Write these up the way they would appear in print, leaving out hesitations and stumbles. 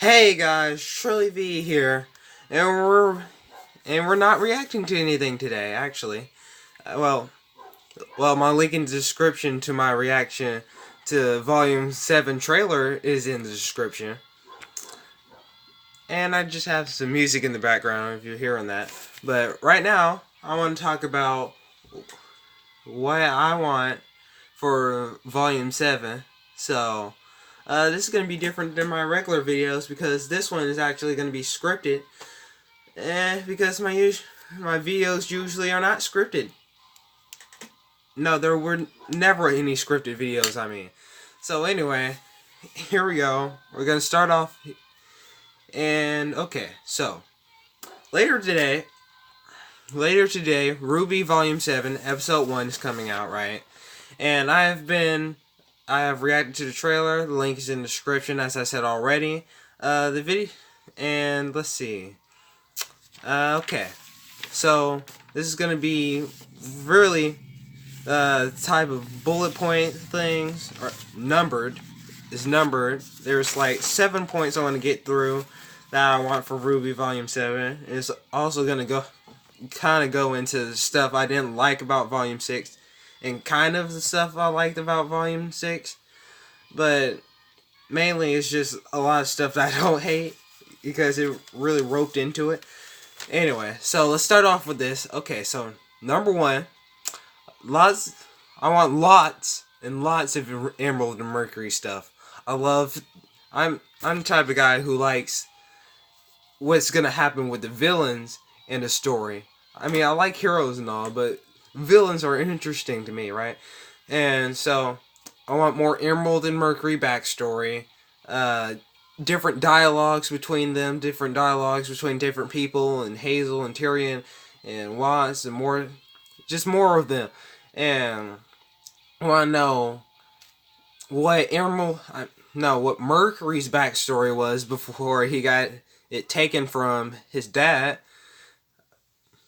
Hey guys, Rwby here, and we're not reacting to anything today. Actually, well, my link in the description to my reaction to Volume 7 trailer is in the description, and I just have some music in the background if you're hearing that. But right now, I want to talk about what I want for Volume 7. So. This is going to be different than my regular videos because this one is actually going to be scripted. Because my videos usually are not scripted. No, there were never any scripted videos, I mean. So anyway, here we go. We're going to start off. And okay, so later today, Rwby Volume 7, Episode 1 is coming out, right? And I have reacted to the trailer. The link is in the description, as I said already. The video, and let's see. Okay, so this is gonna be really type of bullet point things, or numbered. Is numbered. There's like 7 points I want to get through that I want for Rwby Volume 7. It's also gonna go into the stuff I didn't like about Volume 6. And kind of the stuff I liked about Volume 6. But mainly it's just a lot of stuff that I don't hate because it really roped into it. Anyway, so let's start off with this. Okay, so number one, I want lots and lots of Emerald and Mercury stuff. I'm the type of guy who likes what's gonna happen with the villains in the story. I mean, I like heroes and all, but villains are interesting to me, right? And so I want more Emerald and Mercury backstory, different dialogues between them, different dialogues between different people, and Hazel and Tyrion and Watts, and more, just more of them. And I want to know what what Mercury's backstory was before he got it taken from his dad.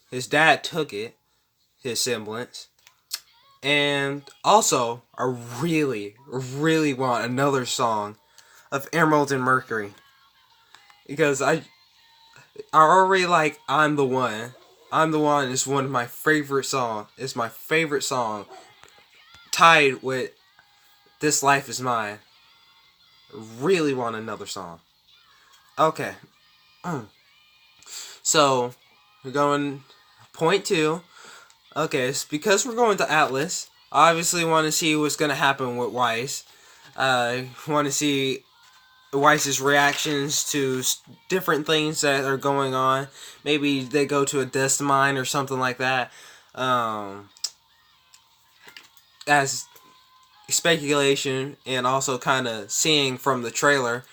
His dad took it. His semblance. And also, I really, really want another song of Emerald and Mercury. Because I already like I'm the One. I'm the One is one of my favorite songs. It's my favorite song. Tied with This Life Is Mine. Really want another song. Okay. So, we're going point 2. Okay, it's because we're going to Atlas. I obviously want to see what's going to happen with Weiss. I want to see Weiss's reactions to different things that are going on. Maybe they go to a dust mine or something like that. As speculation and also kind of seeing from the trailer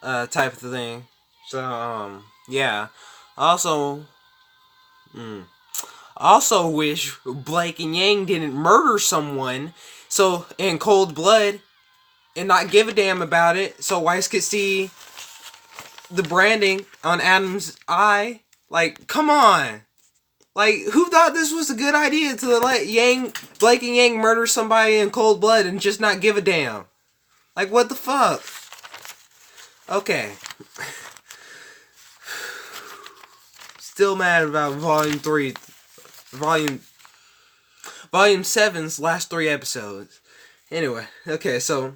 type of thing. So, yeah. Also, wish Blake and Yang didn't murder someone so in cold blood and not give a damn about it so Weiss could see the branding on Adam's eye. Like, come on. Like, who thought this was a good idea to let Blake and Yang murder somebody in cold blood and just not give a damn? Like, what the fuck? Okay. Still mad about Volume 3. Volume 7's last 3 episodes. Anyway, okay, so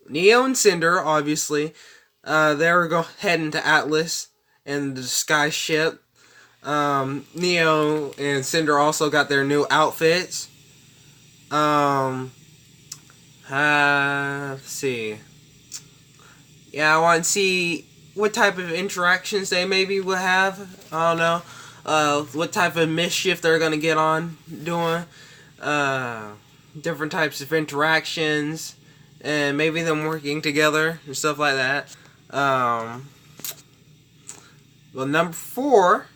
Neo and Cinder, obviously, they're heading to Atlas and the sky ship. Neo and Cinder also got their new outfits. Let's see. Yeah, I want to see what type of interactions they maybe will have. I don't know. What type of mischief they're gonna get on doing, different types of interactions, and maybe them working together and stuff like that. Well, number 4,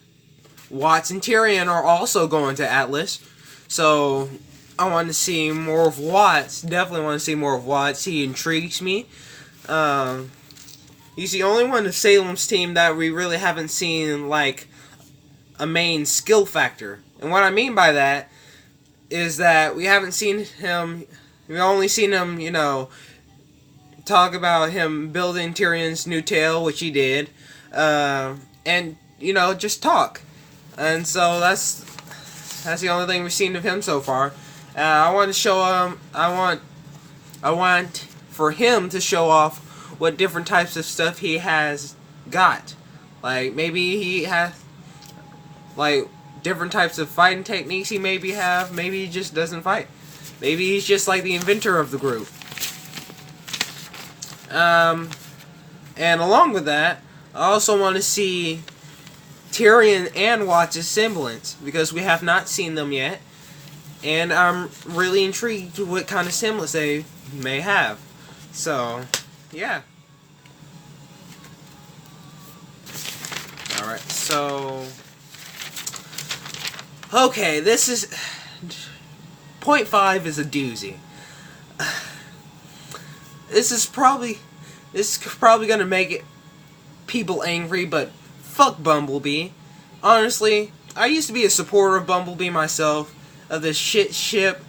Watts and Tyrion are also going to Atlas, so I want to see more of Watts. Definitely want to see more of Watts. He intrigues me. He's the only one of Salem's team that we really haven't seen, like, a main skill factor. And what I mean by that is that we haven't seen him, we've only seen him, talk about him building Tyrion's new tail, which he did, and you know, just talk. And so that's the only thing we've seen of him so far. I want to show him. I want for him to show off what different types of stuff he has got. Like maybe he has like different types of fighting techniques he maybe have. Maybe he just doesn't fight. Maybe he's just like the inventor of the group. And along with that, I also want to see Tyrion and Watts' semblance, because we have not seen them yet, and I'm really intrigued what kind of semblance they may have. So, yeah. Alright, so... Okay, this is... Point 5 is a doozy. This is probably gonna make it people angry, but fuck Bumblebee. Honestly, I used to be a supporter of Bumblebee myself, of this shit ship,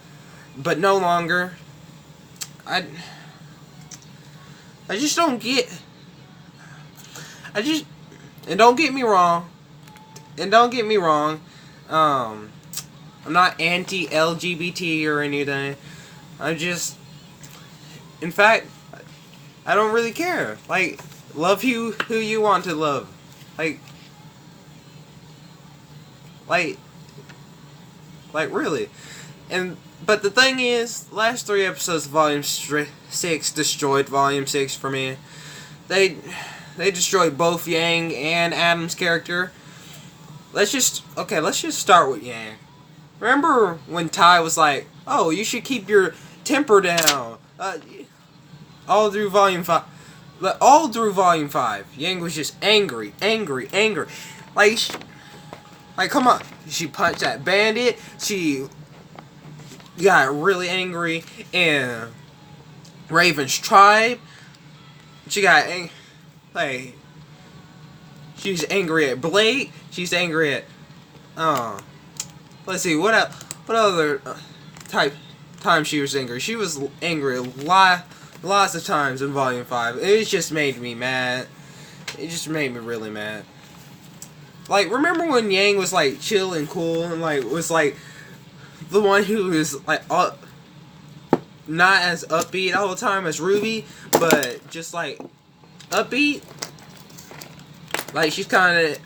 but no longer. I just don't get. And don't get me wrong. I'm not anti-LGBT or anything. In fact, I don't really care. Like, love who you want to love. Like really. But the thing is, last 3 episodes of Volume 6 destroyed Volume 6 for me. They destroyed both Yang and Adam's character. Let's just start with Yang. Remember when Ty was like, "Oh, you should keep your temper down." All through Volume 5. Yang was just angry. Like, come on. She punched that bandit. She got really angry in Raven's tribe. She got she's angry at Blake. She's angry at let's see, what other time she was angry? She was angry lots of times in Volume 5. It just made me mad. It just made me really mad. Like, remember when Yang was like chill and cool and like was like the one who is like not as upbeat all the time as Rwby, but just like upbeat? Like, she's kind of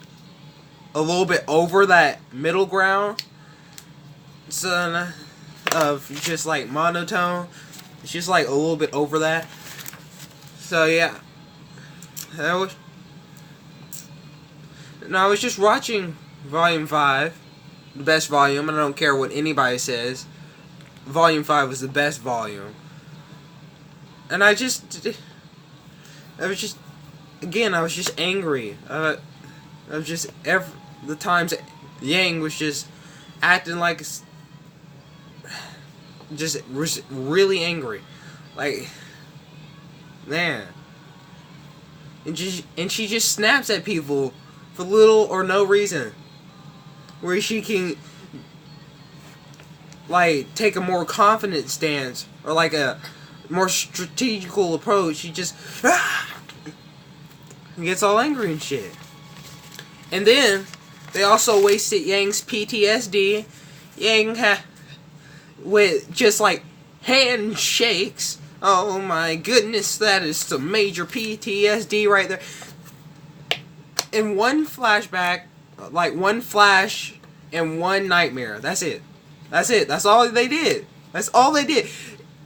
a little bit over that middle ground of just like monotone. She's like a little bit over that. So yeah, I was just watching Volume 5, the best volume, and I don't care what anybody says. Volume 5 was the best volume. And I was just angry. The times Yang was just acting like, just really angry, like, man, and she just snaps at people for little or no reason, where she can like take a more confident stance or like a more strategical approach. She just gets all angry and shit. And then they also wasted Yang's PTSD. Yang with just like handshakes. Oh my goodness, that is some major PTSD right there. In one flashback, like one flash and one nightmare. That's it. That's all they did.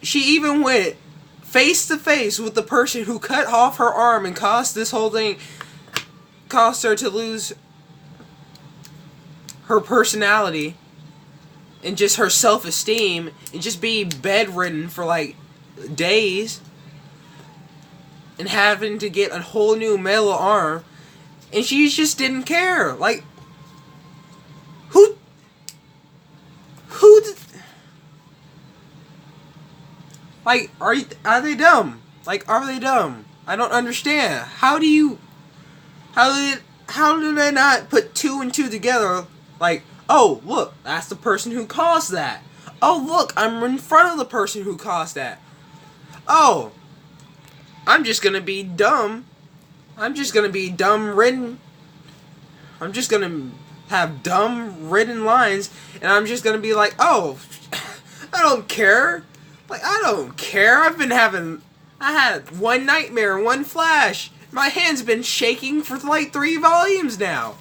She even went face to face with the person who cut off her arm and caused this whole thing, caused her to lose her personality and just her self-esteem and just be bedridden for like days and having to get a whole new metal arm, and she just didn't care. Like, who like, are they dumb? Like, are they dumb? I don't understand. How do they not put 2 and 2 together? Like, oh, look, that's the person who caused that. Oh, look, I'm in front of the person who caused that. Oh, I'm just gonna be dumb. I'm just gonna be dumb written. I'm just gonna have dumb written lines, and I'm just gonna be like, oh, I don't care. Like, I don't care. I had one nightmare, one flash. My hand's been shaking for like 3 volumes now.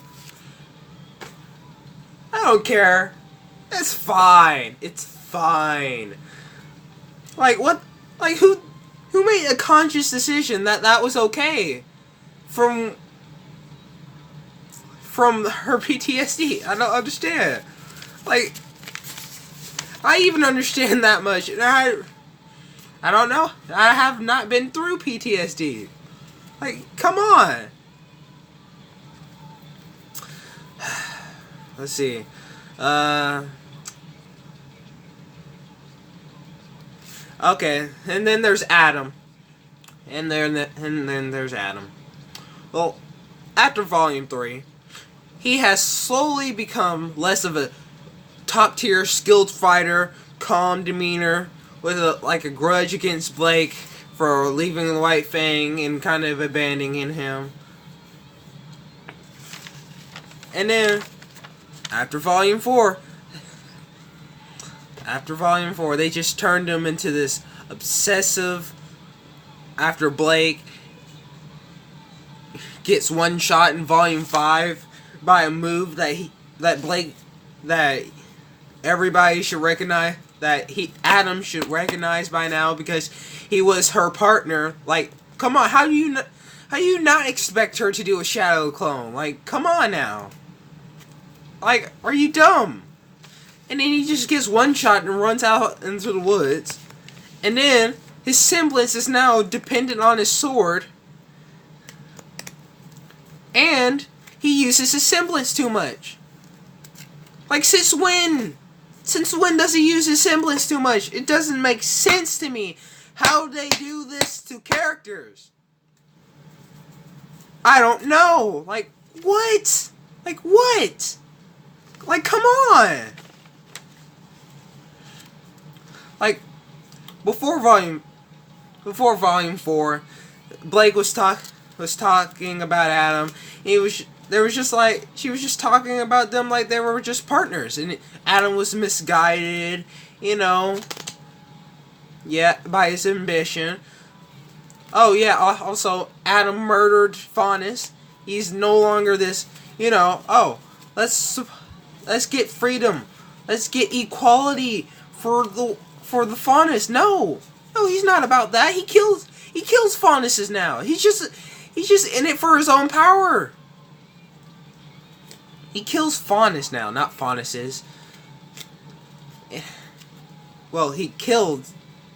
I don't care. It's fine. It's fine. Like, what? Like, who made a conscious decision that that was okay? From her PTSD. I don't understand. Like, I even understand that much. And I don't know. I have not been through PTSD. Like, come on. Let's see. Okay, and then there's Adam. And then there's Adam. Well, after Volume 3, he has slowly become less of a top-tier skilled fighter, calm demeanor, with a grudge against Blake for leaving the White Fang and kind of abandoning him. And then, after Volume 4, they just turned him into this obsessive, after Blake gets one shot in Volume 5 by a move that everybody should recognize, that Adam should recognize by now because he was her partner. Like, come on, how do you not expect her to do a shadow clone? Like, come on now. Like, are you dumb? And then he just gets one shot and runs out into the woods. And then his semblance is now dependent on his sword. And he uses his semblance too much. Like, since when? Since when does he use his semblance too much? It doesn't make sense to me how they do this to characters. I don't know. Like, what? Like, what? Like, come on. Like, before volume 4, Blake was talking about Adam. She was just talking about them like they were just partners, and Adam was misguided, by his ambition. Oh yeah, also Adam murdered Faunus. He's no longer this, let's get freedom. Let's get equality for the Faunus. No, he's not about that. He kills Faunuses now. He's just in it for his own power. He kills Faunus now, not Faunuses. Well, he killed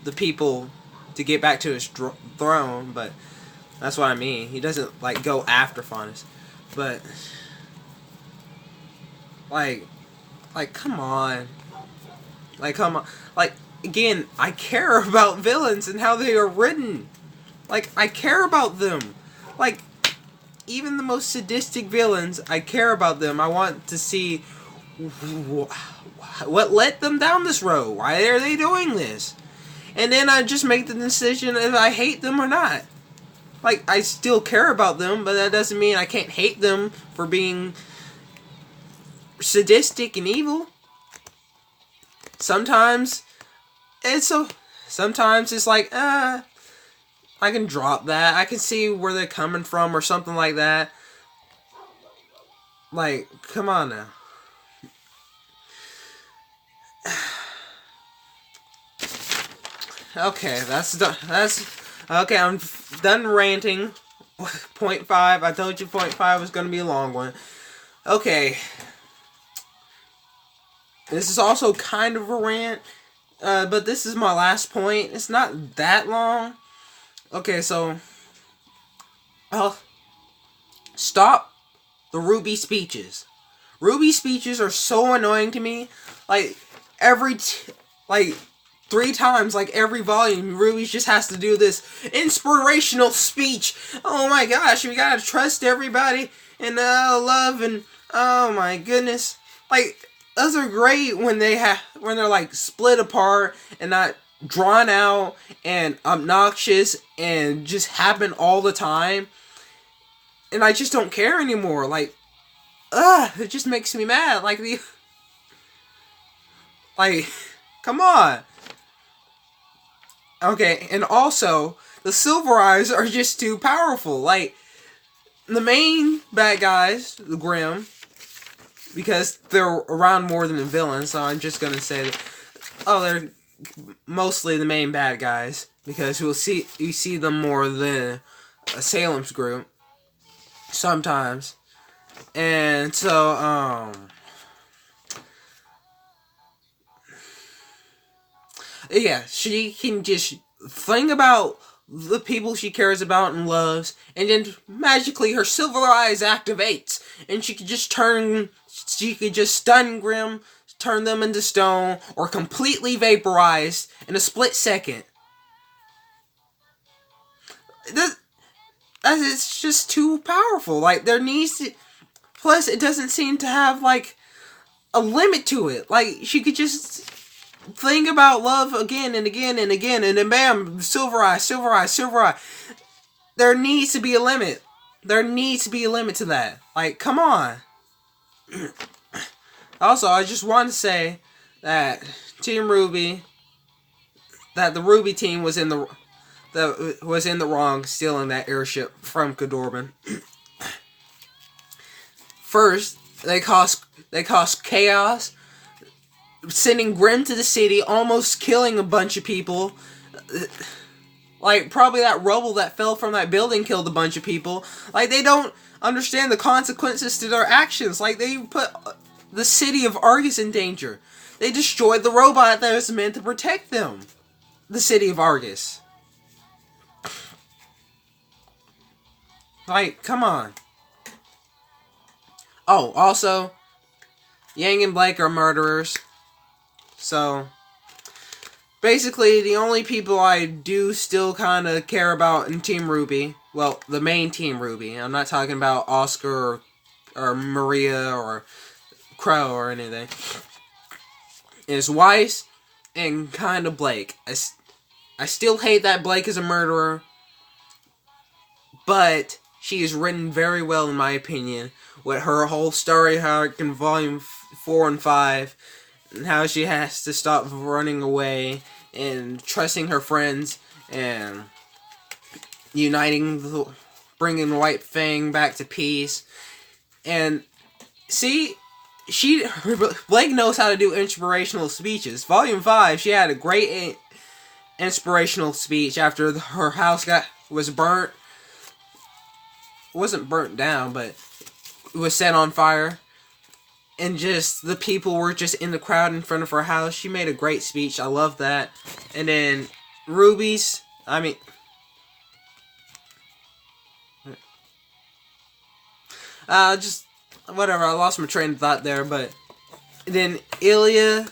the people to get back to his throne, but that's what I mean. He doesn't, go after Faunus. But, come on. Come on. Again, I care about villains and how they are written. I care about them. Even the most sadistic villains, I care about them. I want to see what let them down this road. Why are they doing this? And then I just make the decision if I hate them or not. I still care about them, but that doesn't mean I can't hate them for being sadistic and evil. Sometimes it's I can drop that. I can see where they're coming from or something like that. Come on now. Okay, okay, I'm done ranting. Point 5. I told you point 5 was going to be a long one. Okay. This is also kind of a rant. But this is my last point. It's not that long. Okay, so stop the Rwby speeches. Rwby speeches are so annoying to me. Every 3 times, every volume, Rwby just has to do this inspirational speech. Oh my gosh, we gotta trust everybody and love and oh my goodness. Those are great when they're split apart and not drawn out and obnoxious and just happen all the time. And I just don't care anymore. Like, it just makes me mad. Like, like, come on. Okay, and also, the Silver Eyes are just too powerful. Like, the main bad guys, the Grimm, because they're around more than the villains, so I'm just gonna say that, they're mostly the main bad guys, because you see them more than Salem's group sometimes. And so yeah, she can just think about the people she cares about and loves, and then magically her Silver Eyes activates, and she could just stun Grimm, turn them into stone, or completely vaporize in a split second. It's just too powerful. Like, there needs to... Plus, it doesn't seem to have, like, a limit to it. Like, she could just think about love again and again and again, and then bam, Silver Eye, Silver Eye, Silver Eye. There needs to be a limit. There needs to be a limit to that. Like, come on. Also, I just want to say that Team Rwby, that the Rwby team was in the wrong stealing that airship from Kadorban. First, they caused chaos, sending Grimm to the city, almost killing a bunch of people. Like, probably that rubble that fell from that building killed a bunch of people. Like, they don't understand the consequences to their actions. Like, they put the city of Argus in danger. They destroyed the robot that was meant to protect them. The city of Argus. Like, come on. Oh, also, Yang and Blake are murderers. So, basically, the only people I do still kind of care about in Team Rwby, well, the main Team Rwby, I'm not talking about Oscar or Maria or Crow or anything, is Weiss and kind of Blake. I still hate that Blake is a murderer, but she is written very well, in my opinion, with her whole story arc in Volume 4 and 5, and how she has to stop running away and trusting her friends and bringing the White Fang back to peace. And see, Blake knows how to do inspirational speeches. Volume 5, she had a great inspirational speech after her house was burnt. It wasn't burnt down, but it was set on fire. And just, the people were just in the crowd in front of her house. She made a great speech. I love that. And then Rwby's, just, whatever, I lost my train of thought there, but then Ilya,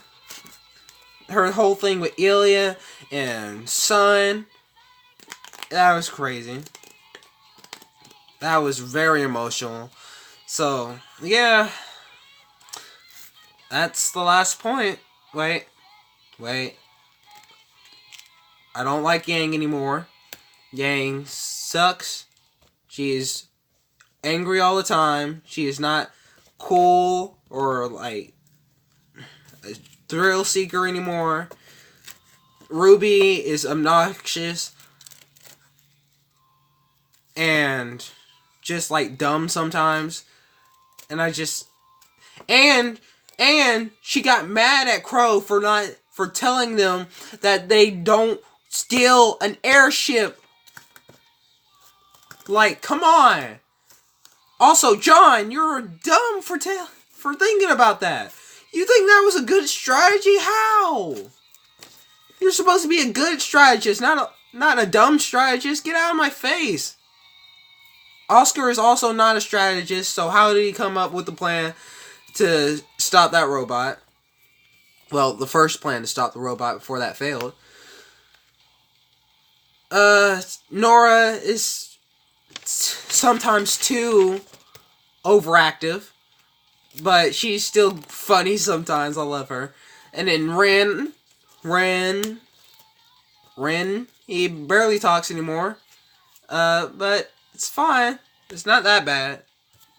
her whole thing with Ilya and Sun, that was crazy. That was very emotional. So, yeah, that's the last point. Wait. I don't like Yang anymore. Yang sucks. She is angry all the time. She is not cool or, like, a thrill seeker anymore. Rwby is obnoxious and just, like, dumb sometimes. And and she got mad at Crow for telling them that they don't steal an airship. Like, come on. Also, John, you're dumb for thinking about that. You think that was a good strategy? How? You're supposed to be a good strategist, not a dumb strategist. Get out of my face. Oscar is also not a strategist, so how did he come up with the plan to stop that robot? Well, the first plan to stop the robot before that failed. Nora is sometimes too overactive, but she's still funny sometimes. I love her. And then Ren Ren. He barely talks anymore. But it's fine. It's not that bad.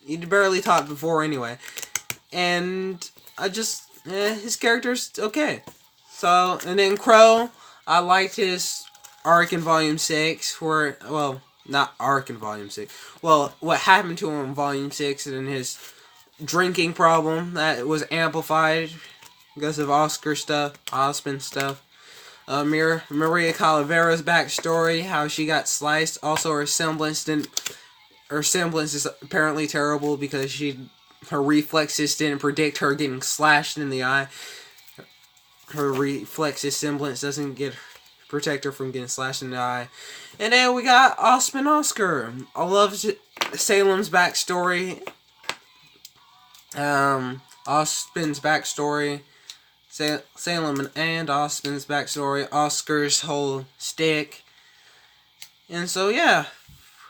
He barely talked before anyway. And I just, his character's okay. So, and then Crow, I liked his arc in Volume 6, where, well, not arc in Volume 6. Well, what happened to him in Volume 6 and his drinking problem that was amplified because of Oscar stuff, Osmond stuff. Maria Calavera's backstory, how she got sliced. Also, her semblance is apparently terrible because her reflexes didn't predict her getting slashed in the eye. Her reflexes semblance doesn't protect her from getting slashed in the eye. And then we got Oscar. I love Salem's backstory. Osmond's backstory. Salem and Osmond's backstory. Oscar's whole stick. And so, yeah.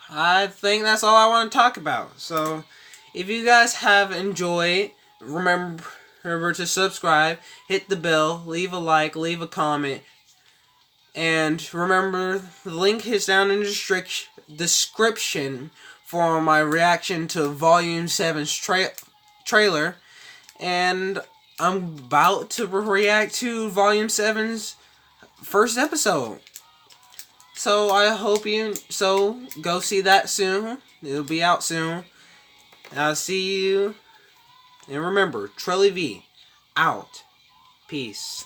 I think that's all I want to talk about. So, if you guys have enjoyed, remember to subscribe, hit the bell, leave a like, leave a comment, and remember, the link is down in the description for my reaction to Volume 7's trailer, and I'm about to react to Volume 7's first episode. So I hope go see that soon. It'll be out soon. I'll see you. And remember, Rwby out. Peace.